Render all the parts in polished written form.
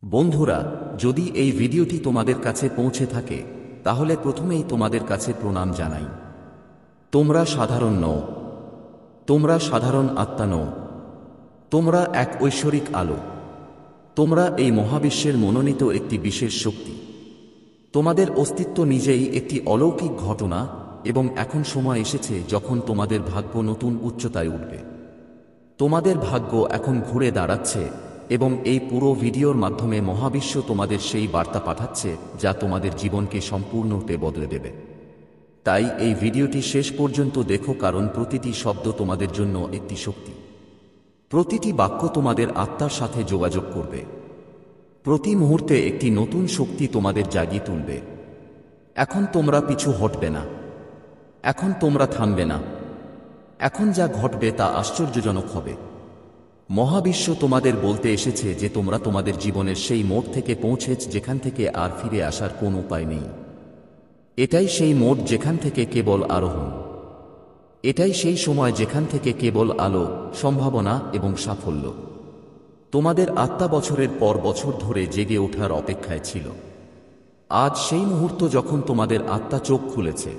বন্ধুরা, যদি এই ভিডিওটি তোমাদের কাছে পৌঁছে থাকে তাহলে প্রথমেই তোমাদের কাছে প্রণাম জানাই। তোমরা সাধারণ নও, তোমরা সাধারণ আত্মা নও, তোমরা এক ঐশ্বরিক আলো। তোমরা এই মহাবিশ্বের মনোনীত একটি বিশেষ শক্তি। তোমাদের অস্তিত্ব নিজেই একটি অলৌকিক ঘটনা এবং এখন সময় এসেছে যখন তোমাদের ভাগ্য নতুন উচ্চতায় উঠবে। তোমাদের ভাগ্য এখন ঘুরে দাঁড়াচ্ছে এবং এই পুরো ভিডিওর মাধ্যমে মহাবিশ্ব তোমাদের সেই বার্তা পাঠাচ্ছে যা তোমাদের জীবনকে সম্পূর্ণরূপে বদলে দেবে। তাই এই ভিডিওটি শেষ পর্যন্ত দেখো, কারণ প্রতিটি শব্দ তোমাদের জন্য একটি শক্তি। প্রতিটি বাক্য তোমাদের আত্মার সাথে যোগাযোগ করবে। প্রতি মুহূর্তে একটি নতুন শক্তি তোমাদের জাগিয়ে তুলবে। এখন তোমরা পিছু হটবে না, এখন তোমরা থামবে না। এখন যা ঘটবে তা আশ্চর্যজনক হবে। মহাবিশ্ব তোমাদের বলতে এসেছে যে তোমরা তোমাদের জীবনের সেই মোড় থেকে পৌঁছেছ যেখান থেকে আর ফিরে আসার কোনো উপায় নেই। এটাই সেই মোড় যেখান থেকে কেবল আরোহণ। এটাই সেই সময় যেখান থেকে কেবল আলো, সম্ভাবনা এবং সাফল্য। তোমাদের আত্মা বছরের পর বছর ধরে জেগে ওঠার অপেক্ষায় ছিল। আজ সেই মুহূর্ত যখন তোমাদের আত্মা চোখ খুলেছে।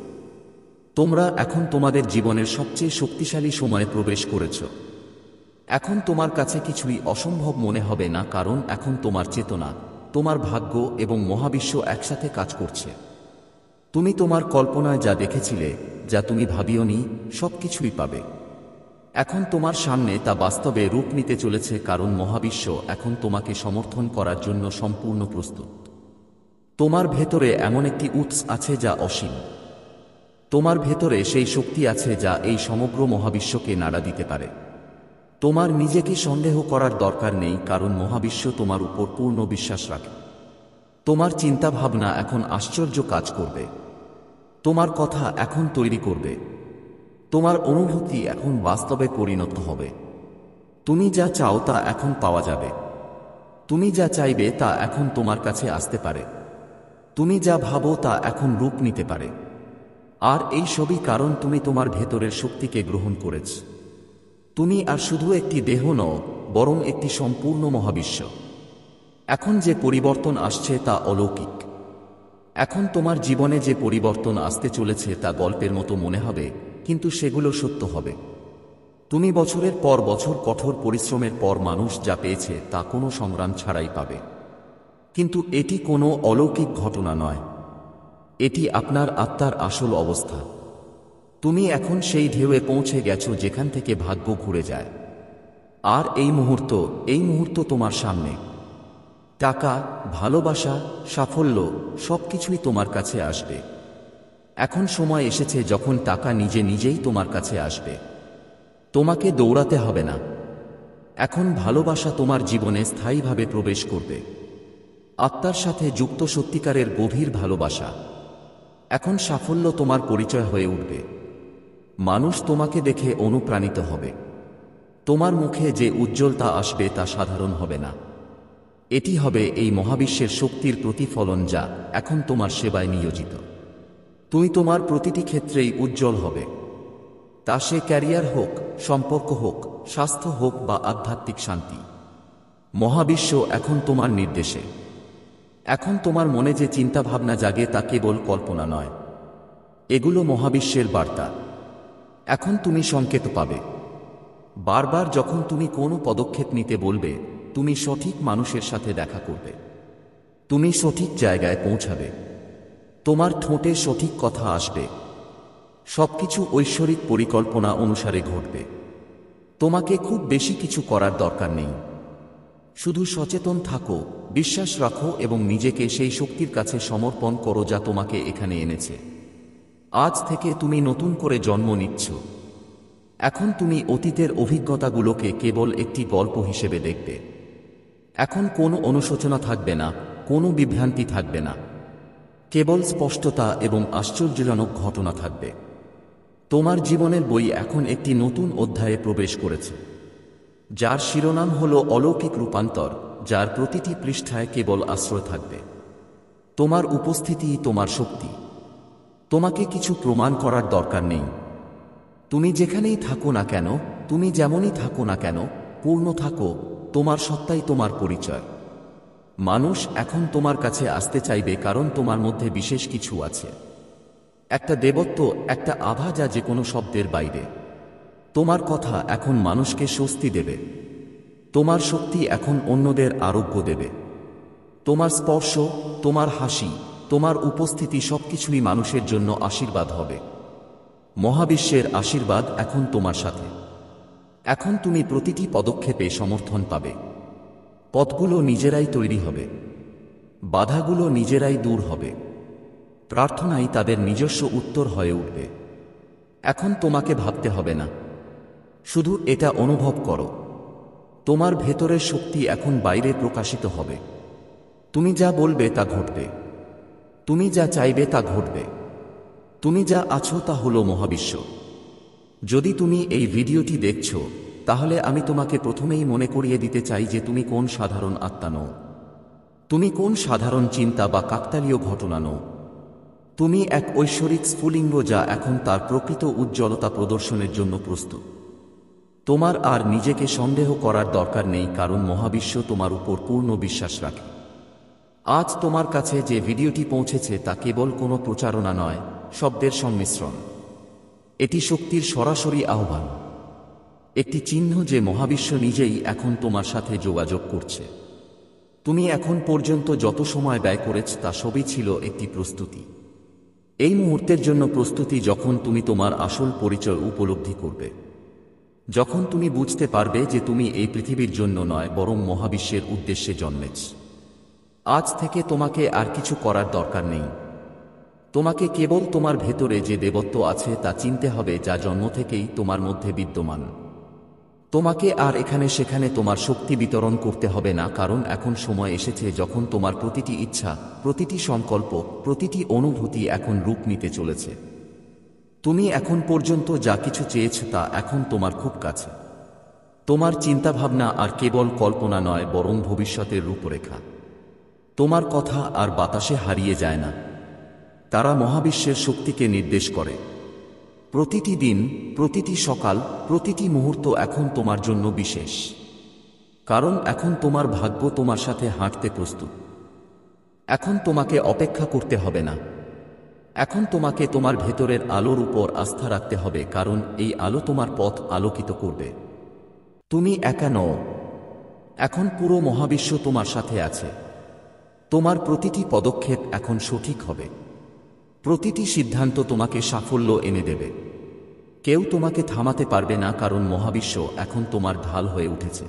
তোমরা এখন তোমাদের জীবনের সবচেয়ে শক্তিশালী সময়ে প্রবেশ করেছ। এখন তোমার কাছে কিছুই অসম্ভব মনে হবে না, কারণ এখন তোমার চেতনা, তোমার ভাগ্য এবং মহাবিশ্ব একসাথে কাজ করছে। তুমি তোমার কল্পনায় যা দেখেছিলে, যা তুমি ভাবিওনি, সবকিছুই পাবে। এখন তোমার সামনে তা বাস্তবে রূপ নিতে চলেছে, কারণ মহাবিশ্ব এখন তোমাকে সমর্থন করার জন্য সম্পূর্ণ প্রস্তুত। তোমার ভেতরে এমন একটি উৎস আছে যা অসীম। তোমার ভেতরে সেই শক্তি আছে যা এই সমগ্র মহাবিশ্বকে নাড়া দিতে পারে। তোমার নিজেকে সন্দেহ করার দরকার নেই, কারণ মহাবিশ্ব তোমার উপর পূর্ণ বিশ্বাস রাখে। তোমার চিন্তাভাবনা এখন আশ্চর্য কাজ করবে। তোমার কথা এখন তৈরি করবে। তোমার অনুভূতি এখন বাস্তবে পরিণত হবে। তুমি যা চাও তা এখন পাওয়া যাবে। তুমি যা চাইবে তা এখন তোমার কাছে আসতে পারে। তুমি যা ভাবো তা এখন রূপ নিতে পারে। আর এই সবই কারণ তুমি তোমার ভেতরের শক্তিকে গ্রহণ করেছ। তুমি আর শুধু একটি দেহ নও, বরং একটি সম্পূর্ণ মহাবিশ্ব। এখন যে পরিবর্তন আসছে তা অলৌকিক। এখন তোমার জীবনে যে পরিবর্তন আসতে চলেছে তা গল্পের মতো মনে হবে, কিন্তু সেগুলো সত্য হবে। তুমি বছরের পর বছর কঠোর পরিশ্রমের পর মানুষ যা পেয়েছে তা কোনো সংগ্রাম ছাড়াই পাবে। কিন্তু এটি কোনো অলৌকিক ঘটনা নয়, এটি আপনার আত্মার আসল অবস্থা। তুমি এখন সেই ঢেউয়ে পৌঁছে গেছো যেখান থেকে ভাগ্য ঘুরে যায়। আর এই মুহূর্ত তোমার সামনে। টাকা, ভালোবাসা, সাফল্য সবকিছুই তোমার কাছে আসবে। এখন সময় এসেছে যখন টাকা নিজে নিজেই তোমার কাছে আসবে। তোমাকে দৌড়াতে হবে না। এখন ভালোবাসা তোমার জীবনে স্থায়ীভাবে প্রবেশ করবে। আত্মার সাথে যুক্ত সত্যিকারের গভীর ভালোবাসা। এখন সাফল্য তোমার পরিচয় হয়ে উঠবে। মানুষ তোমাকে দেখে অনুপ্রাণিত হবে। তোমার মুখে যে উজ্জ্বলতা আসবে তা সাধারণ হবে না। এটি হবে এই মহাবিশ্বের শক্তির প্রতিফলন যা এখন তোমার সেবায় নিয়োজিত। তুমি তোমার প্রতিটি ক্ষেত্রেই উজ্জ্বল হবে। তা সে ক্যারিয়ার হোক, সম্পর্ক হোক, স্বাস্থ্য হোক বা আধ্যাত্মিক শান্তি। মহাবিশ্ব এখন তোমার নির্দেশে। এখন তোমার মনে যে চিন্তাভাবনা জাগে তা কেবল কল্পনা নয়, এগুলো মহাবিশ্বের বার্তা। এখন তুমি সংকেত পাবে। বারবার যখন তুমি কোনো পদক্ষেপ নিতে বলবে, তুমি সঠিক মানুষের সাথে দেখা করবে। তুমি সঠিক জায়গায় পৌঁছাবে। তোমার ঠোঁটে সঠিক কথা আসবে। সবকিছু ঐশ্বরিক পরিকল্পনা অনুসারে ঘটবে। তোমাকে খুব বেশি কিছু করার দরকার নেই। শুধু সচেতন থাকো, বিশ্বাস রাখো এবং নিজেকে সেই শক্তির কাছে সমর্পণ করো যা তোমাকে এখানে এনেছে। আজ থেকে তুমি নতুন করে জন্ম নিচ্ছ। এখন তুমি অতীতের অভিজ্ঞতাগুলোকে কেবল একটি গল্প হিসেবে দেখবে। এখন কোনো অনুশোচনা থাকবে না, কোনো বিভ্রান্তি থাকবে না। কেবল স্পষ্টতা এবং আশ্চর্যজনক ঘটনা থাকবে। তোমার জীবনের বই এখন একটি নতুন অধ্যায়ে প্রবেশ করেছে, যার শিরোনাম হল অলৌকিক রূপান্তর, যার প্রতিটি পৃষ্ঠায় কেবল আশ্রয় থাকবে। তোমার উপস্থিতিই তোমার শক্তি। তোমাকে কিছু প্রমাণ করার দরকার নেই। তুমি যেখানেই থাকো না কেন, তুমি যেমনই থাকো না কেন, পূর্ণ থাকো। তোমার সত্তাই তোমার পরিচয়। মানুষ এখন তোমার কাছে আসতে চাইবে কারণ তোমার মধ্যে বিশেষ কিছু আছে, একটা দেবত্ব, একটা আভা যা যে কোনো শব্দের বাইরে। তোমার কথা এখন মানুষকে স্বস্তি দেবে, তোমার শক্তি এখন অন্যদের আরোগ্য দেবে। তোমার স্পর্শ, তোমার হাসি, তোমার উপস্থিতি সবকিছুই মানুষের জন্য আশীর্বাদ হবে। মহাবিশ্বের আশীর্বাদ এখন তোমার সাথে। এখন তুমি প্রতিটি পদক্ষেপে সমর্থন পাবে। পথগুলো নিজেরাই তৈরি হবে, বাধাগুলো নিজেরাই দূর হবে, প্রার্থনাই তাদের নিজস্ব উত্তর হয়ে উঠবে। এখন তোমাকে ভাবতে হবে না, শুধু এটা অনুভব করো। তোমার ভেতরের শক্তি এখন বাইরে প্রকাশিত হবে। তুমি যা বলবে তা ঘটবে, তুমি যা চাইবে তা ঘটবে। তুমি যা আছো তা হলো মহাবিশ্ব। যদি তুমি এই ভিডিওটি দেখছো, তাহলে আমি তোমাকে প্রথমেই মনে করিয়ে দিতে চাই যে তুমি কোন সাধারণ আত্মা নও। তুমি কোন সাধারণ চিন্তা বা কাকতালীয় ঘটনা নও। তুমি এক ঐশ্বরিক স্ফুলিঙ্গ যা এখন তার প্রকৃত উজ্জ্বলতা প্রদর্শনের জন্য প্রস্তুত। তোমার আর নিজেকে সন্দেহ করার দরকার নেই, কারণ মহাবিশ্ব তোমার উপর পূর্ণ বিশ্বাস রাখে। আজ তোমার কাছে যে ভিডিওটি পৌঁছেছে তা কেবল কোনো প্রচারণা নয়, শব্দের সংমিশ্রণ। এটি শক্তির সরাসরি আহ্বান, একটি চিহ্ন যে মহাবিশ্ব নিজেই এখন তোমার সাথে যোগাযোগ করছে। তুমি এখন পর্যন্ত যত সময় ব্যয় করেছ তা সবই ছিল একটি প্রস্তুতি। এই মুহূর্তের জন্য প্রস্তুতি, যখন তুমি তোমার আসল পরিচয় উপলব্ধি করবে, যখন তুমি বুঝতে পারবে যে তুমি এই পৃথিবীর জন্য নয় বরং মহাবিশ্বের উদ্দেশ্যে জন্মেছ। আজ থেকে তোমাকে আর কিছু করার দরকার নেই। তোমাকে কেবল তোমার ভেতরে যে দেবত্ব আছে তা চিনতে হবে, যা জন্ম থেকেই তোমার মধ্যে বিদ্যমান। তোমাকে আর এখানে সেখানে তোমার শক্তি বিতরণ করতে হবে না, কারণ এখন সময় এসেছে যখন তোমার প্রতিটি ইচ্ছা, প্রতিটি সংকল্প, প্রতিটি অনুভূতি এখন রূপ নিতে চলেছে। তুমি এখন পর্যন্ত যা কিছু চেয়েছ তা এখন তোমার খুব কাছে। তোমার চিন্তাভাবনা আর কেবল কল্পনা নয় বরং ভবিষ্যতের রূপরেখা। তোমার কথা আর বাতাসে হারিয়ে যায় না, তারা মহাবিশ্বের শক্তিকে নির্দেশ করে। প্রতিটি দিন, প্রতিটি সকাল, প্রতিটি মুহূর্ত এখন তোমার জন্য বিশেষ, কারণ এখন তোমার ভাগ্য তোমার সাথে হাঁটতে প্রস্তুত। এখন তোমাকে অপেক্ষা করতে হবে না, এখন তোমাকে তোমার ভেতরের আলোর উপর আস্থা রাখতে হবে, কারণ এই আলো তোমার পথ আলোকিত করবে। তুমি একা নও, এখন পুরো মহাবিশ্ব তোমার সাথে আছে। তোমার প্রতিটি পদক্ষেপ এখন সঠিক হবে, প্রতিটি সিদ্ধান্ত তোমাকে সাফল্য এনে দেবে। কেউ তোমাকে থামাতে পারবে না, কারণ মহাবিশ্ব এখন তোমার ঢাল হয়ে উঠেছে।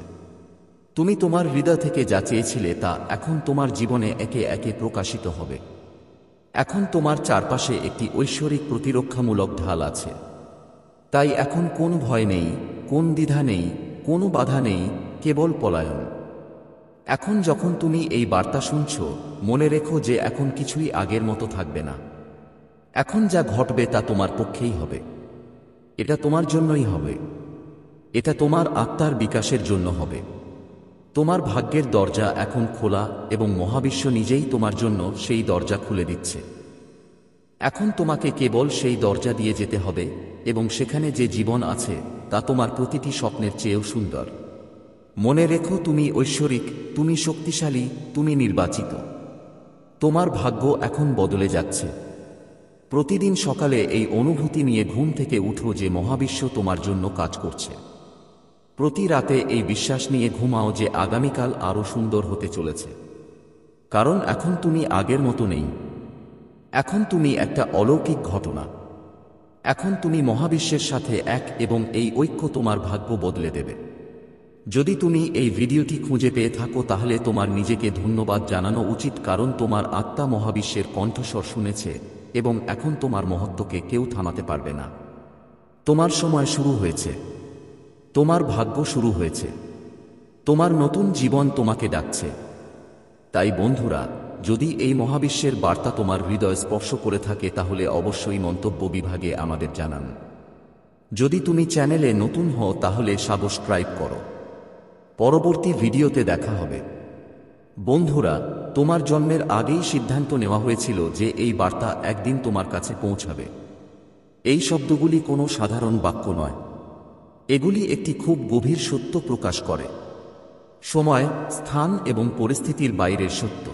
তুমি তোমার হৃদয় থেকে যা চেয়েছিলে তা এখন তোমার জীবনে একে একে প্রকাশিত হবে। এখন তোমার চারপাশে একটি ঐশ্বরিক প্রতিরক্ষামূলক ঢাল আছে। তাই এখন কোনো ভয় নেই, কোন দ্বিধা নেই, কোনো বাধা নেই, কেবল পলায়ন। এখন যখন তুমি এই বার্তা শুনছ, মনে রেখো যে এখন কিছুই আগের মতো থাকবে না। এখন যা ঘটবে তা তোমার পক্ষেই হবে। এটা তোমার জন্যই হবে, এটা তোমার আত্মার বিকাশের জন্য হবে। তোমার ভাগ্যের দরজা এখন খোলা এবং মহাবিশ্ব নিজেই তোমার জন্য সেই দরজা খুলে দিচ্ছে। এখন তোমাকে কেবল সেই দরজা দিয়ে যেতে হবে এবং সেখানে যে জীবন আছে তা তোমার প্রতিটি স্বপ্নের চেয়েও সুন্দর। মনে রেখো, তুমি ঐশ্বরিক, তুমি শক্তিশালী, তুমি নির্বাচিত। তোমার ভাগ্য এখন বদলে যাচ্ছে। প্রতিদিন সকালে এই অনুভূতি নিয়ে ঘুম থেকে উঠো যে মহাবিশ্ব তোমার জন্য কাজ করছে। প্রতি রাতে এই বিশ্বাস নিয়ে ঘুমাও যে আগামীকাল আরও সুন্দর হতে চলেছে, কারণ এখন তুমি আগের মতো নেই। এখন তুমি একটা অলৌকিক ঘটনা। এখন তুমি মহাবিশ্বের সাথে এক এবং এই ঐক্য তোমার ভাগ্য বদলে দেবে। যদি তুমি এই ভিডিওটি খুঁজে পেয়ে থাকো, তাহলে তোমার নিজেকে ধন্যবাদ জানানো উচিত, কারণ তোমার আত্মা মহাবিশ্বের কণ্ঠস্বর শুনেছে এবং এখন তোমার মহত্বকে কেউ থামাতে পারবে না। তোমার সময় শুরু হয়েছে, তোমার ভাগ্য শুরু হয়েছে, তোমার নতুন জীবন তোমাকে ডাকছে। তাই বন্ধুরা, যদি এই মহাবিশ্বের বার্তা তোমার হৃদয় স্পর্শ করে থাকে, তাহলে অবশ্যই মন্তব্য বিভাগে আমাদের জানান। যদি তুমি চ্যানেলে নতুন হও, তাহলে সাবস্ক্রাইব করো। পরবর্তী ভিডিওতে দেখা হবে। বন্ধুরা, তোমার জন্মের আগেই সিদ্ধান্ত নেওয়া হয়েছিল যে এই বার্তা একদিন তোমার কাছে পৌঁছাবে। এই শব্দগুলি কোনো সাধারণ বাক্য নয়, এগুলি একটি খুব গভীর সত্য প্রকাশ করে। সময়, স্থান এবং পরিস্থিতির বাইরের সত্য।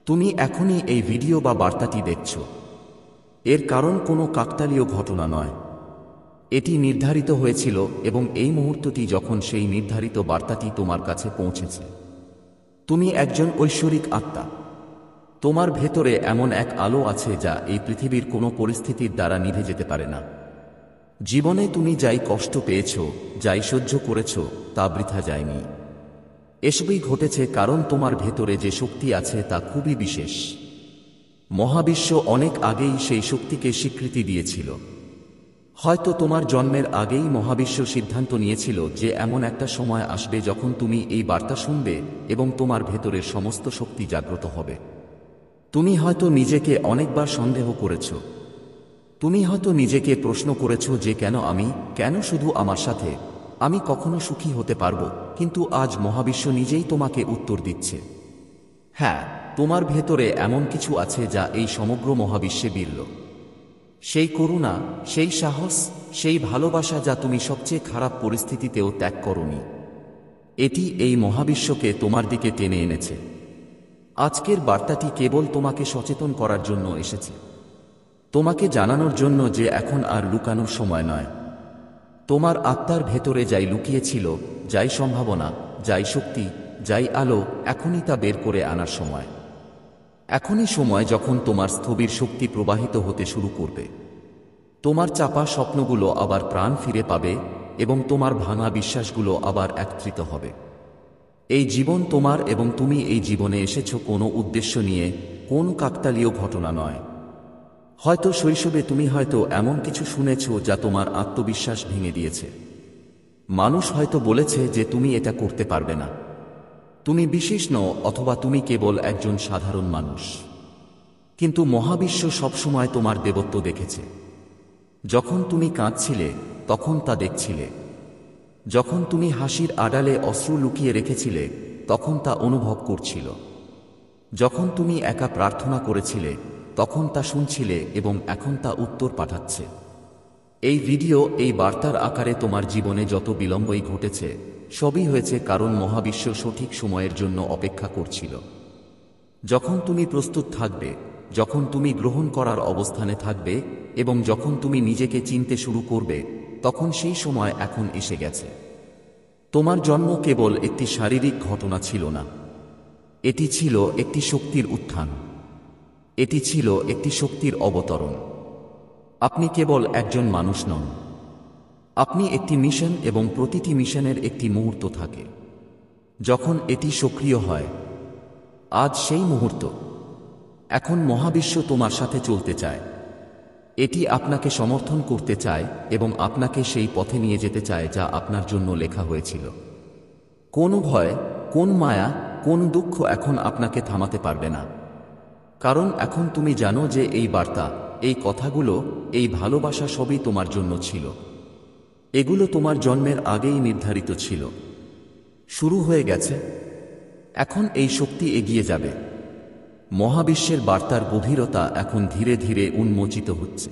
তুমি এখনই এই ভিডিও বা বার্তাটি দেখছ, এর কারণ কোনো কাকতালীয় ঘটনা নয়। এটি নির্ধারিত হয়েছিল এবং এই মুহূর্তটি যখন সেই নির্ধারিত বার্তাটি তোমার কাছে পৌঁছেছে। তুমি একজন ঐশ্বরিক আত্মা। তোমার ভেতরে এমন এক আলো আছে যা এই পৃথিবীর কোনো পরিস্থিতির দ্বারা নিভে যেতে পারে না। জীবনে তুমি যাই কষ্ট পেয়েছ, যাই সহ্য করেছ, তা বৃথা যায়নি। এসবই ঘটেছে কারণ তোমার ভেতরে যে শক্তি আছে তা খুবই বিশেষ। মহাবিশ্ব অনেক আগেই সেই শক্তিকে স্বীকৃতি দিয়েছিল। হয়তো তোমার জন্মের আগেই মহাবিশ্ব সিদ্ধান্ত নিয়েছিল যে এমন একটা সময় আসবে যখন তুমি এই বার্তা শুনবে এবং তোমার ভেতরের সমস্ত শক্তি জাগ্রত হবে। তুমি হয়তো নিজেকে অনেকবার সন্দেহ করেছ। তুমি হয়তো নিজেকে প্রশ্ন করেছ যে কেন আমি, কেন শুধু আমার সাথে, আমি কখনো সুখী হতে পারব। কিন্তু আজ মহাবিশ্ব নিজেই তোমাকে উত্তর দিচ্ছে। হ্যাঁ, তোমার ভেতরে এমন কিছু আছে যা এই সমগ্র মহাবিশ্বে বিরল। সেই করুণা, সেই সাহস, সেই ভালোবাসা যা তুমি সবচেয়ে খারাপ পরিস্থিতিতেও ত্যাগ করনি। এটি এই মহাবিশ্বকে তোমার দিকে টেনে এনেছে। আজকের বার্তাটি কেবল তোমাকে সচেতন করার জন্য এসেছে। তোমাকে জানানোর জন্য যে এখন আর লুকানোর সময় নয়। তোমার আত্মার ভেতরে যাই লুকিয়েছিল, যাই সম্ভাবনা, যাই শক্তি, যাই আলো, এখনই তা বের করে আনার সময়। এখনই সময় যখন তোমার স্থবির শক্তি প্রবাহিত হতে শুরু করবে। তোমার চাপা স্বপ্নগুলো আবার প্রাণ ফিরে পাবে এবং তোমার ভাঙা বিশ্বাসগুলো আবার একত্রিত হবে। এই জীবন তোমার এবং তুমি এই জীবনে এসেছ কোনো উদ্দেশ্য নিয়ে, কোন কাকতালীয় ঘটনা নয়। হয়তো শৈশবে তুমি হয়তো এমন কিছু শুনেছ যা তোমার আত্মবিশ্বাস ভেঙে দিয়েছে। মানুষ হয়তো বলেছে যে তুমি এটা করতে পারবে না, তুমি বিশেষ নও, অথবা তুমি কেবল একজন সাধারণ মানুষ। কিন্তু মহাবিশ্ব সবসময় তোমার দেবত্ব দেখেছে। যখন তুমি কাঁদছিলে তখন তা দেখছিলে। যখন তুমি হাসির আড়ালে অশ্রু লুকিয়ে রেখেছিলে তখন তা অনুভব করছিল। যখন তুমি একা প্রার্থনা করেছিলে তখন তা শুনছিলে এবং এখন তা উত্তর পাঠাচ্ছে। এই ভিডিও, এই বার্তার আকারে তোমার জীবনে যত বিলম্বই ঘটেছে সবই হয়েছে কারণ মহাবিশ্ব সঠিক সময়ের জন্য অপেক্ষা করছিল। যখন তুমি প্রস্তুত থাকবে, যখন তুমি গ্রহণ করার অবস্থানে থাকবে এবং যখন তুমি নিজেকে চিনতে শুরু করবে, তখন সেই সময় এখন এসে গেছে। তোমার জন্ম কেবল একটি শারীরিক ঘটনা ছিল না, এটি ছিল একটি শক্তির উত্থান। এটি ছিল একটি শক্তির অবতরণ। আপনি কেবল একজন মানুষ নন, আপনি একটি মিশন এবং প্রতিটি মিশনের একটি মুহূর্ত থাকে যখন এটি সক্রিয় হয়। আজ সেই মুহূর্ত। এখন মহাবিশ্ব তোমার সাথে চলতে চায়। এটি আপনাকে সমর্থন করতে চায় এবং আপনাকে সেই পথে নিয়ে যেতে চায় যা আপনার জন্য লেখা হয়েছিল। কোন ভয়, কোন মায়া, কোন দুঃখ এখন আপনাকে থামাতে পারবে না। কারণ এখন তুমি জানো যে এই বার্তা, এই কথাগুলো, এই ভালোবাসা সবই তোমার জন্য ছিল। এগুলো তোমার জন্মের আগেই নির্ধারিত ছিল। শুরু হয়ে গেছে। এখন এই শক্তি এগিয়ে যাবে। মহাবিশ্বের বার্তার গভীরতা এখন ধীরে ধীরে উন্মোচিত হচ্ছে।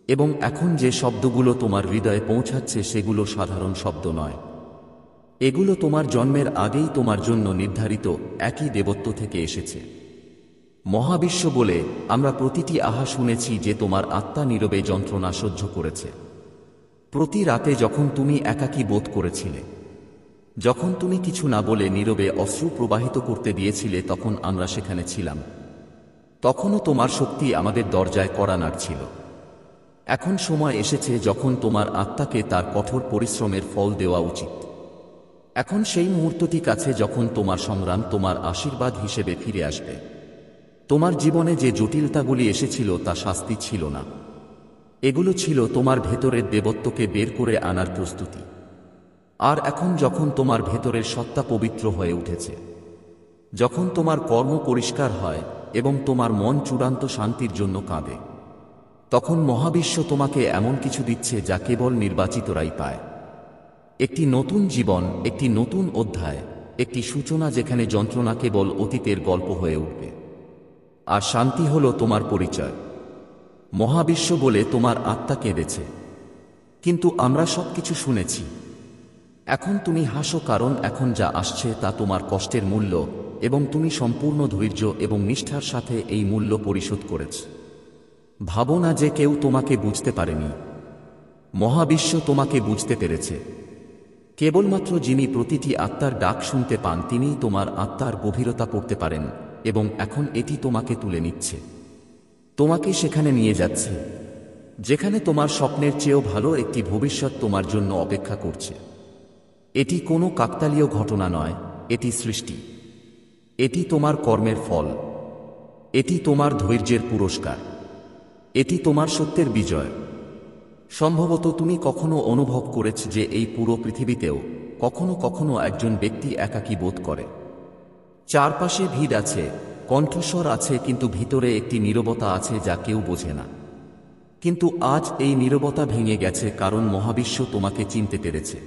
এবং এখন যে শব্দগুলো তোমার হৃদয়ে পৌঁছাচ্ছে সেগুলো সাধারণ শব্দ নয়। এগুলো তোমার জন্মের আগেই তোমার জন্য নির্ধারিত একই দেবত্ব থেকে এসেছে। মহাবিশ্ব বলে, আমরা প্রতিটি আহা শুনেছি যে তোমার আত্মা নীরবে যন্ত্রণা সহ্য করেছে। প্রতি রাতে যখন তুমি একাকী বোধ করেছিলে, যখন তুমি কিছু না বলে নীরবে অশ্রু প্রবাহিত করতে দিয়েছিলে, তখন আমরা সেখানে ছিলাম। তখনও তোমার শক্তি আমাদের দরজায় কড়া নাড়ছিল। এখন সময় এসেছে যখন তোমার আত্মাকে তার কঠোর পরিশ্রমের ফল দেওয়া উচিত। এখন সেই মুহূর্তটি কাছে যখন তোমার সংগ্রাম তোমার আশীর্বাদ হিসেবে ফিরে আসবে। তোমার জীবনে যে জটিলতাগুলি এসেছিল তা শাস্তি ছিল না, এগুলো ছিল তোমার ভেতরের দেবত্বকে বের করে আনার প্রস্তুতি। আর এখন যখন তোমার ভেতরের সত্তা পবিত্র হয়ে উঠেছে, যখন তোমার কর্ম পরিষ্কার হয় এবং তোমার মন চূড়ান্ত শান্তির জন্য কাঁদে, তখন মহাবিশ্ব তোমাকে এমন কিছু দিচ্ছে যা কেবল নির্বাচিতরাই পায়। একটি নতুন জীবন, একটি নতুন অধ্যায়, একটি সূচনা যেখানে যন্ত্রণা কেবল অতীতের গল্প হয়ে উঠবে আর শান্তি হলো তোমার পরিচয়। মহাবিশ্ব বলে, তোমার আত্মা কেঁদেছে, কিন্তু আমরা সবকিছু শুনেছি। এখন তুমি হাসো, কারণ এখন যা আসছে তা তোমার কষ্টের মূল্য, এবং তুমি সম্পূর্ণ ধৈর্য এবং নিষ্ঠার সাথে এই মূল্য পরিশোধ করেছ। ভাবো না যে কেউ তোমাকে বুঝতে পারেনি। মহাবিশ্ব তোমাকে বুঝতে পেরেছে। কেবলমাত্র যিনি প্রতিটি আত্মার ডাক শুনতে পান তিনিই তোমার আত্মার গভীরতা পড়তে পারেন, এবং এখন এটি তোমাকে তুলে নিচ্ছে, তোমাকে সেখানে নিয়ে যাচ্ছে যেখানে তোমার স্বপ্নের চেয়েও ভালো একটি ভবিষ্যৎ তোমার জন্য অপেক্ষা করছে। এটি কোনো কাকতালীয় ঘটনা নয়, এটি সৃষ্টি। এটি তোমার কর্মের ফল। এটি তোমার ধৈর্যের পুরস্কার। এটি তোমার সত্যের বিজয়। সম্ভবত তুমি কখনো অনুভব করেছ যে এই পুরো পৃথিবীতেও কখনো কখনো একজন ব্যক্তি একাকী বোধ করে। চারপাশে ভিড় আছে, কণ্ঠস্বর আছে, কিন্তু ভিতরে একটি নীরবতা আছে যা কেউ বোঝে না। কিন্তু আজ এই নীরবতা ভেঙে গেছে, কারণ মহাবিশ্ব তোমাকে চিনতে পেরেছে।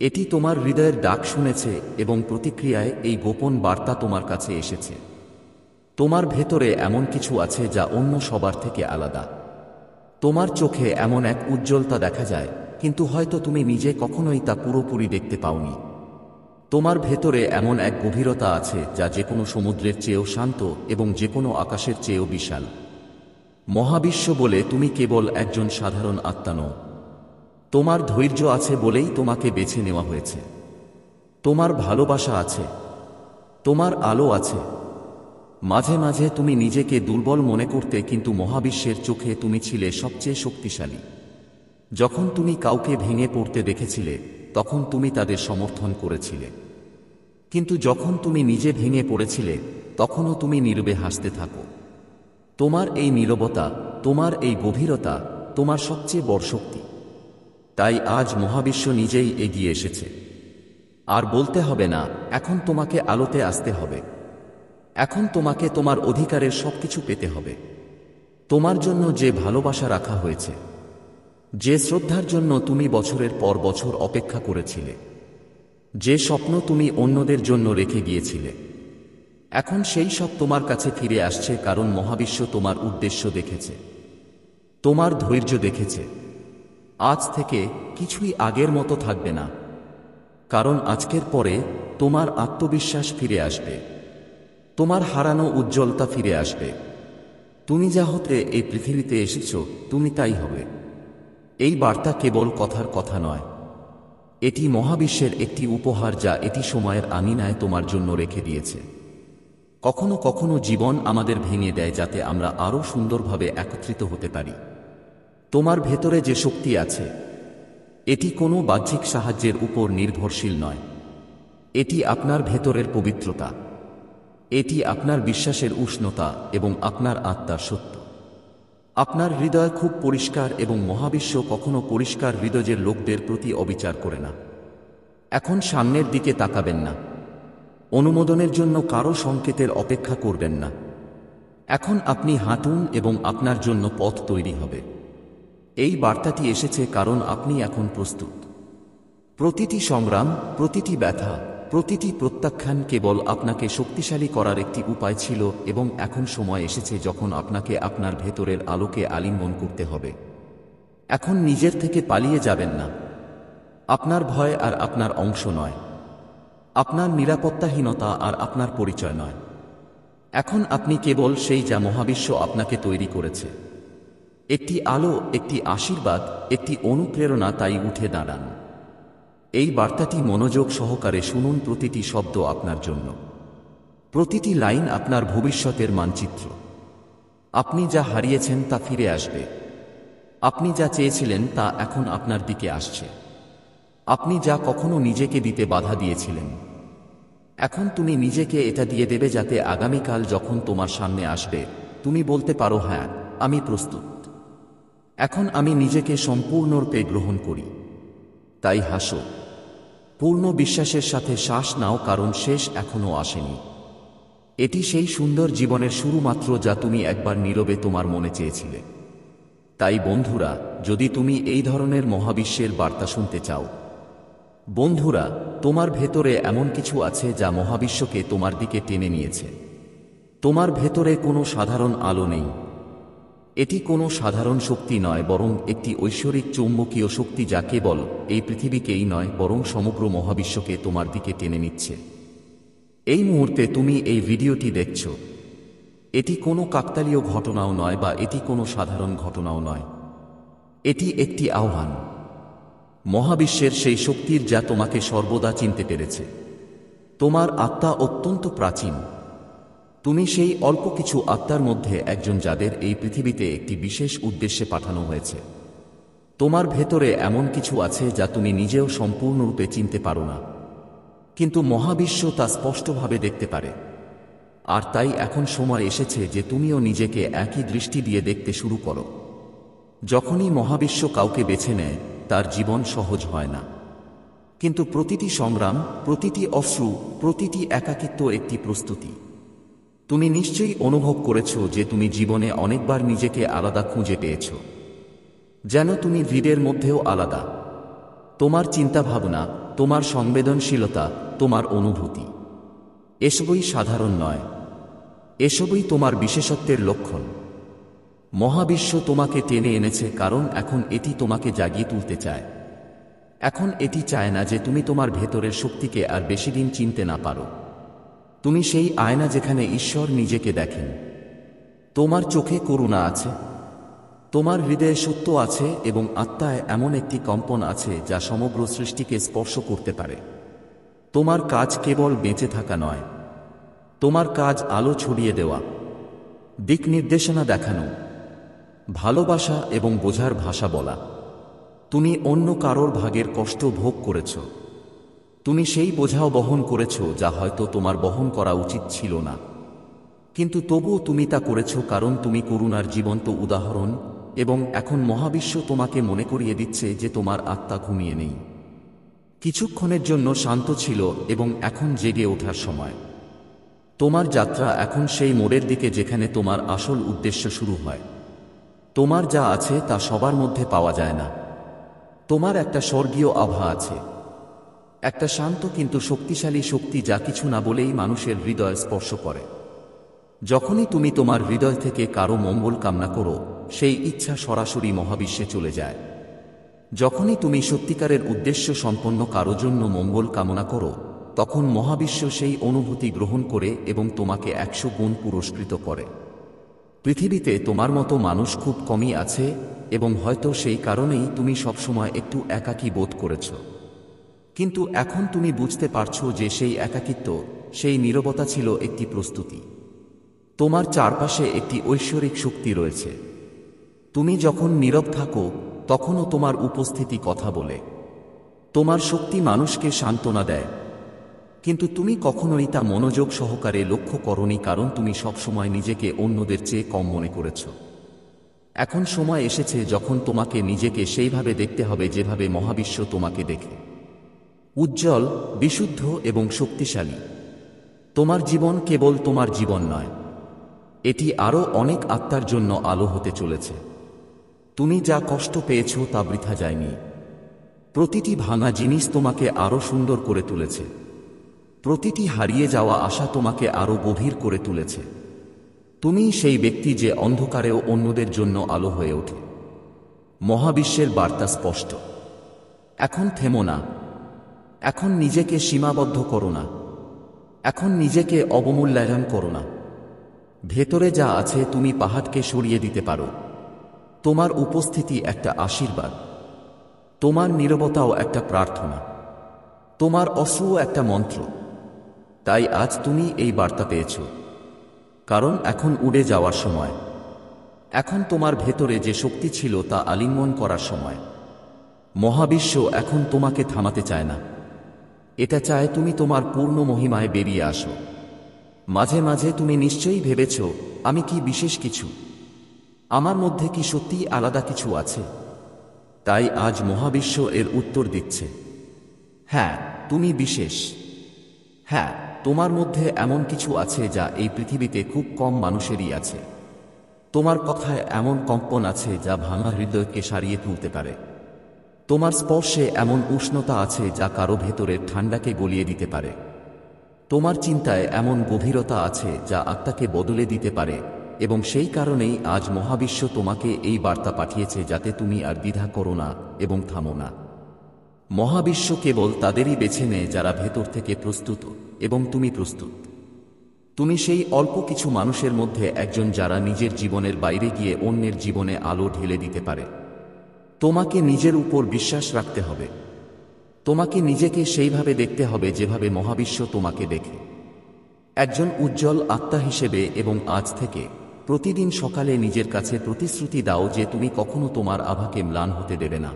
এটি তোমার হৃদয়ের ডাক শুনেছে, এবং প্রতিক্রিয়ায় এই গোপন বার্তা তোমার কাছে এসেছে। তোমার ভেতরে এমন কিছু আছে যা অন্য সবার থেকে আলাদা। তোমার চোখে এমন এক উজ্জ্বলতা দেখা যায়, কিন্তু হয়তো তুমি নিজে কখনোই তা পুরোপুরি দেখতে পাওনি। তোমার ভেতরে এমন এক গভীরতা আছে যা যেকোনো সমুদ্রের চেয়েও শান্ত এবং যেকোনো আকাশের চেয়েও বিশাল। মহাবিশ্ব বলে তুমি কেবল একজন সাধারণ আত্মা নও। তোমার ধৈর্য আছে বলেই তোমাকে বেছে নেওয়া হয়েছে। তোমার ভালোবাসা আছে। তোমার আলো আছে। মাঝে মাঝে তুমি নিজেকে দুর্বল মনে করতে, কিন্তু মহাবিশ্বের চোখে তুমি ছিলে সবচেয়ে শক্তিশালী। যখন তুমি কাউকে ভেঙে পড়তে দেখেছিলে, তখন তুমি তাদের সমর্থন করেছিলে। কিন্তু যখন তুমি নিজে ভেঙে পড়েছিলে, তখনও তুমি নীরবে হাসতে থাকো। তোমার এই নীরবতা, তোমার এই গভীরতা তোমার সবচেয়ে বড় শক্তি। তাই আজ মহাবিশ্ব নিজেই এগিয়ে এসেছে। আর বলতে হবে না, এখন তোমাকে আলোতে আসতে হবে। এখন তোমাকে তোমার অধিকারের সবকিছু পেতে হবে। তোমার জন্য যে ভালোবাসা রাখা হয়েছে, যে শ্রদ্ধার জন্য তুমি বছরের পর বছর অপেক্ষা করেছিলে, যে স্বপ্ন তুমি অন্যদের জন্য রেখে গিয়েছিলে, এখন সেই সব তোমার কাছে ফিরে আসছে, কারণ মহাবিশ্ব তোমার উদ্দেশ্য দেখেছে, তোমার ধৈর্য দেখেছে। আজ থেকে কিছুই আগের মতো থাকবে না, কারণ আজকের পরে তোমার আত্মবিশ্বাস ফিরে আসবে, তোমার হারানো উজ্জ্বলতা ফিরে আসবে। তুমি যা হতে এই পৃথিবীতে এসেছ, তুমি তাই হবে। এই বার্তা কেবল কথার কথা নয়, এটি মহাবিশ্বের একটি উপহার যা এটি সময়ের আঙিনায় তোমার জন্য রেখে দিয়েছে। কখনো কখনো জীবন আমাদের ভেঙে দেয় যাতে আমরা আরও সুন্দরভাবে একত্রিত হতে পারি। তোমার ভেতরে যে শক্তি আছে, এটি কোনো বাহ্যিক সাহায্যের উপর নির্ভরশীল নয়। এটি আপনার ভেতরের পবিত্রতা, এটি আপনার বিশ্বাসের উষ্ণতা এবং আপনার আত্মার সত্য। আপনার হৃদয় খুব পরিষ্কার, এবং মহাবিশ্ব কখনো পরিষ্কার হৃদয়ের লোকদের প্রতি অবিচার করে না। এখন সামনের দিকে তাকাবেন না। অনুমোদনের জন্য কারো সংকেতের অপেক্ষা করবেন না। এখন আপনি হাঁটুন এবং আপনার জন্য পথ তৈরি হবে। এই বার্তাটি এসেছে কারণ আপনি এখন প্রস্তুত। প্রতিটি সংগ্রাম, প্রতিটি ব্যথা, প্রতিটি প্রত্যাখ্যান কেবল আপনাকে শক্তিশালী করার একটি উপায় ছিল, এবং এখন সময় এসেছে যখন আপনাকে আপনার ভেতরের আলোকে আলিঙ্গন করতে হবে। এখন নিজের থেকে পালিয়ে যাবেন না। আপনার ভয় আর আপনার অংশ নয়। আপনার নিরাপত্তাহীনতা আর আপনার পরিচয় নয়। এখন আপনি কেবল সেই যা মহাবিশ্ব আপনাকে তৈরি করেছে। একটি আলো, একটি আশীর্বাদ, একটি অনুপ্রেরণা। তাই উঠে দাঁড়ান। এই বার্তাটি মনোযোগ সহকারে শুনুন। প্রতিটি শব্দ আপনার জন্য। প্রতিটি লাইন আপনার ভবিষ্যতের মানচিত্র। আপনি যা হারিয়েছেন তা ফিরে আসবে। আপনি যা চেয়েছিলেন তা এখন আপনার দিকে আসছে। আপনি যা কখনো নিজেকে দিতে বাধা দিয়েছিলেন, এখন তুমি নিজেকে এটা দিয়ে দেবে, যাতে আগামীকাল যখন তোমার সামনে আসবে, তুমি বলতে পারো, হ্যাঁ, আমি প্রস্তুত। এখন আমি নিজেকে সম্পূর্ণরূপে গ্রহণ করি। তাই হাসো। পূর্ণ বিশ্বাসের সাথে শ্বাস নাও, কারণ শেষ এখনো আসেনি। এটি সেই সুন্দর জীবনের শুরু মাত্র, যা তুমি একবার নীরবে তোমার মনে চেয়েছিলে। তাই বন্ধুরা, যদি তুমি এই ধরনের মহাবিশ্বের বার্তা শুনতে চাও, বন্ধুরা, তোমার ভেতরে এমন কিছু আছে যা মহাবিশ্বকে তোমার দিকে টেনে নিয়েছে। তোমার ভেতরে কোনো সাধারণ আলো নেই। এটি কোনো সাধারণ শক্তি নয়, বরং একটি ঐশ্বরিক চৌম্বকীয় শক্তি যা কেবল এই পৃথিবীকেই নয় বরং সমগ্র মহাবিশ্বকে তোমার দিকে টেনে নিচ্ছে। এই মুহূর্তে তুমি এই ভিডিওটি দেখছ, এটি কোনো কাকতালীয় ঘটনাও নয় বা এটি কোনো সাধারণ ঘটনাও নয়। এটি একটি আহ্বান মহাবিশ্বের সেই শক্তির যা তোমাকে সর্বদা চিনতে পেরেছে। তোমার আত্মা অত্যন্ত প্রাচীন। তুমি সেই অল্প কিছু আত্মার মধ্যে একজন যাদের এই পৃথিবীতে একটি বিশেষ উদ্দেশ্যে পাঠানো হয়েছে। তোমার ভেতরে এমন কিছু আছে যা তুমি নিজেও সম্পূর্ণরূপে চিনতে পারো না, কিন্তু মহাবিশ্ব তা স্পষ্টভাবে দেখতে পারে। আর তাই এখন সময় এসেছে যে তুমিও নিজেকে একই দৃষ্টি দিয়ে দেখতে শুরু করো। যখনই মহাবিশ্ব কাউকে বেছে নেয়, তার জীবন সহজ হয় না, কিন্তু প্রতিটি সংগ্রাম, প্রতিটি অশ্রু, প্রতিটি একাকিত্ব একটি প্রস্তুতি। তুমি নিশ্চয়ই অনুভব করেছ যে তুমি জীবনে অনেকবার নিজেকে আলাদা খুঁজে পেয়েছ, যেন তুমি ভিড়ের মধ্যেও আলাদা। তোমার চিন্তাভাবনা, তোমার সংবেদনশীলতা, তোমার অনুভূতি, এসবই সাধারণ নয়, এসবই তোমার বিশেষত্বের লক্ষণ। মহাবিশ্ব তোমাকে টেনে এনেছে কারণ এখন এটি তোমাকে জাগিয়ে তুলতে চায়। এখন এটি চায় না যে তুমি তোমার ভেতরের শক্তিকে আর বেশিদিন চিনতে না পারো। তুমি সেই আয়না যেখানে ঈশ্বর নিজেকে দেখেন। তোমার চোখে করুণা আছে, তোমার হৃদয়ে সত্য আছে এবং আত্মায় এমন একটি কম্পন আছে যা সমগ্র সৃষ্টিকে স্পর্শ করতে পারে। তোমার কাজ কেবল বেঁচে থাকা নয়, তোমার কাজ আলো ছড়িয়ে দেওয়া, দিক নির্দেশনা দেখানো, ভালোবাসা এবং বোঝার ভাষা বলা। তুমি অন্য কারোর ভাগের কষ্ট ভোগ করেছ, তুমি সেই বোঝাও বহন করেছ যা হয়তো তোমার বহন করা উচিত ছিল না, কিন্তু তবুও তুমি তা করেছ কারণ তুমি করুণার জীবন্ত উদাহরণ। এবং এখন মহাবিশ্ব তোমাকে মনে করিয়ে দিচ্ছে যে তোমার আত্মা ঘুমিয়ে নেই, কিছুক্ষণের জন্য শান্ত ছিল এবং এখন জেগে ওঠার সময়। তোমার যাত্রা এখন সেই মোড়ের দিকে যেখানে তোমার আসল উদ্দেশ্য শুরু হয়। তোমার যা আছে তা সবার মধ্যে পাওয়া যায় না। তোমার একটা স্বর্গীয় আভা আছে, একটা শান্ত কিন্তু শক্তিশালী শক্তি যা কিছু না বলেই মানুষের হৃদয় স্পর্শ করে। যখনই তুমি তোমার হৃদয় থেকে কারো মঙ্গল কামনা করো, সেই ইচ্ছা সরাসরি মহাবিশ্বে চলে যায়। যখনই তুমি সত্যিকারের উদ্দেশ্য সম্পন্ন কারো জন্য মঙ্গল কামনা করো, তখন মহাবিশ্ব সেই অনুভূতি গ্রহণ করে এবং তোমাকে 100 গুণ পুরস্কৃত করে। পৃথিবীতে তোমার মতো মানুষ খুব কমই আছে এবং হয়তো সেই কারণেই তুমি সবসময় একটু একাকী বোধ করেছ। কিন্তু এখন তুমি বুঝতে পারছো যে সেই একাকিত্ব, সেই নীরবতা ছিল একটি প্রস্তুতি। তোমার চারপাশে একটি ঐশ্বরিক শক্তি রয়েছে। তুমি যখন নীরব থাকো, তখনও তোমার উপস্থিতি কথা বলে। তোমার শক্তি মানুষকে সান্ত্বনা দেয়, কিন্তু তুমি কখনোই তা মনোযোগ সহকারে লক্ষ্য করনি কারণ তুমি সবসময় নিজেকে অন্যদের চেয়ে কম মনে করেছ। এখন সময় এসেছে যখন তোমাকে নিজেকে সেইভাবে দেখতে হবে যেভাবে মহাবিশ্ব তোমাকে দেখে, উজ্জ্বল, বিশুদ্ধ এবং শক্তিশালী। তোমার জীবন কেবল তোমার জীবন নয়, এটি আরও অনেক আত্মার জন্য আলো হতে চলেছে। তুমি যা কষ্ট পেয়েছ তা বৃথা যায়নি। প্রতিটি ভাঙা জিনিস তোমাকে আরও সুন্দর করে তুলেছে। প্রতিটি হারিয়ে যাওয়া আশা তোমাকে আরও গভীর করে তুলেছে। তুমি সেই ব্যক্তি যে অন্ধকারেও অন্যদের জন্য আলো হয়ে ওঠে। মহাবিশ্বের বার্তা স্পষ্ট। এখন থেমো না, এখন নিজেকে সীমাবদ্ধ করো না, এখন নিজেকে অবমূল্যায়ন করো না। ভেতরে যা আছে তুমি পাহাড়কে সরিয়ে দিতে পারো। তোমার উপস্থিতি একটা আশীর্বাদ, তোমার নীরবতাও একটা প্রার্থনা, তোমার অশ্রুও একটা মন্ত্র। তাই আজ তুমি এই বার্তা পেয়েছ, কারণ এখন উড়ে যাওয়ার সময়। এখন তোমার ভেতরে যে শক্তি ছিল তা আলিঙ্গন করার সময়। মহাবিশ্ব এখন তোমাকে থামাতে চায় না, এটা চায় তুমি তোমার পূর্ণ মহিমায় বেরিয়ে আসো। মাঝে মাঝে তুমি নিশ্চয়ই ভেবেছ, আমি কি বিশেষ কিছু? আমার মধ্যে কি সত্যিই আলাদা কিছু আছে? তাই আজ মহাবিশ্ব এর উত্তর দিচ্ছে, হ্যাঁ, তুমি বিশেষ। হ্যাঁ, তোমার মধ্যে এমন কিছু আছে যা এই পৃথিবীতে খুব কম মানুষেরই আছে। তোমার কথায় এমন কম্পন আছে যা ভাঙা হৃদয়কে সারিয়ে তুলতে পারে। তোমার স্পর্শে এমন উষ্ণতা আছে যা কারো ভেতরের ঠান্ডাকে গলিয়ে দিতে পারে। তোমার চিন্তায় এমন গভীরতা আছে যা আত্মাকে বদলে দিতে পারে এবং সেই কারণেই আজ মহাবিশ্ব তোমাকে এই বার্তা পাঠিয়েছে যাতে তুমি আর দ্বিধা করো না এবং থামো না। মহাবিশ্ব কেবল তাদেরই বেছে নেয় যারা ভেতর থেকে প্রস্তুত, এবং তুমি প্রস্তুত। তুমি সেই অল্প কিছু মানুষের মধ্যে একজন যারা নিজের জীবনের বাইরে গিয়ে অন্যের জীবনে আলো ঢেলে দিতে পারে। তোমাকে নিজের উপর বিশ্বাস রাখতে হবে। তোমাকে নিজেকে সেইভাবে দেখতে হবে যেভাবে মহাবিশ্ব তোমাকে দেখে, একজন উজ্জ্বল আত্মা হিসেবে। এবং আজ থেকে প্রতিদিন সকালে নিজের কাছে প্রতিশ্রুতি দাও যে তুমি কখনো তোমার আভাকে ম্লান হতে দেবে না।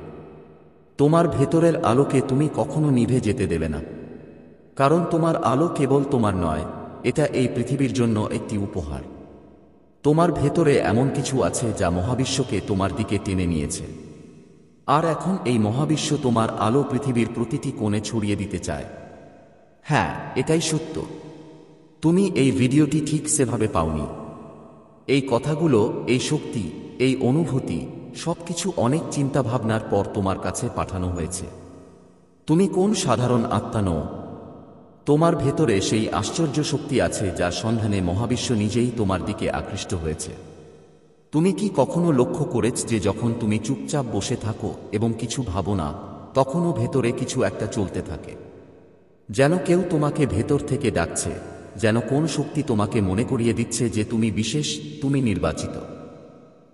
তোমার ভেতরের আলোকে তুমি কখনো নিভে যেতে দেবে না, কারণ তোমার আলো কেবল তোমার নয়, এটা এই পৃথিবীর জন্য একটি উপহার। তোমার ভেতরে এমন কিছু আছে যা মহাবিশ্বকে তোমার দিকে টেনে নিয়েছে, আর এখন এই মহাবিশ্ব তোমার আলো পৃথিবীর প্রতিটি কোণে ছড়িয়ে দিতে চায়। হ্যাঁ, এটাই সত্য। তুমি এই ভিডিওটি ঠিক সেভাবে পাওনি। এই কথাগুলো, এই শক্তি, এই অনুভূতি সবকিছু অনেক চিন্তাভাবনার পর তোমার কাছে পাঠানো হয়েছে। তুমি কোন সাধারণ আত্মা নও। তোমার ভেতরে সেই আশ্চর্য শক্তি আছে যার সন্ধানে মহাবিশ্ব নিজেই তোমার দিকে আকৃষ্ট হয়েছে। তুমি কি কখনো লক্ষ্য করেছ যে যখন তুমি চুপচাপ বসে থাকো এবং কিছু ভাবো না, তখনও ভেতরে কিছু একটা চলতে থাকে? যেন কেউ তোমাকে ভেতর থেকে ডাকছে, যেন কোন শক্তি তোমাকে মনে করিয়ে দিচ্ছে যে তুমি বিশেষ, তুমি নির্বাচিত।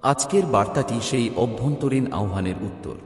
আজকের বার্তাটি সেই অভ্যন্তরীণ আহ্বানের উত্তর।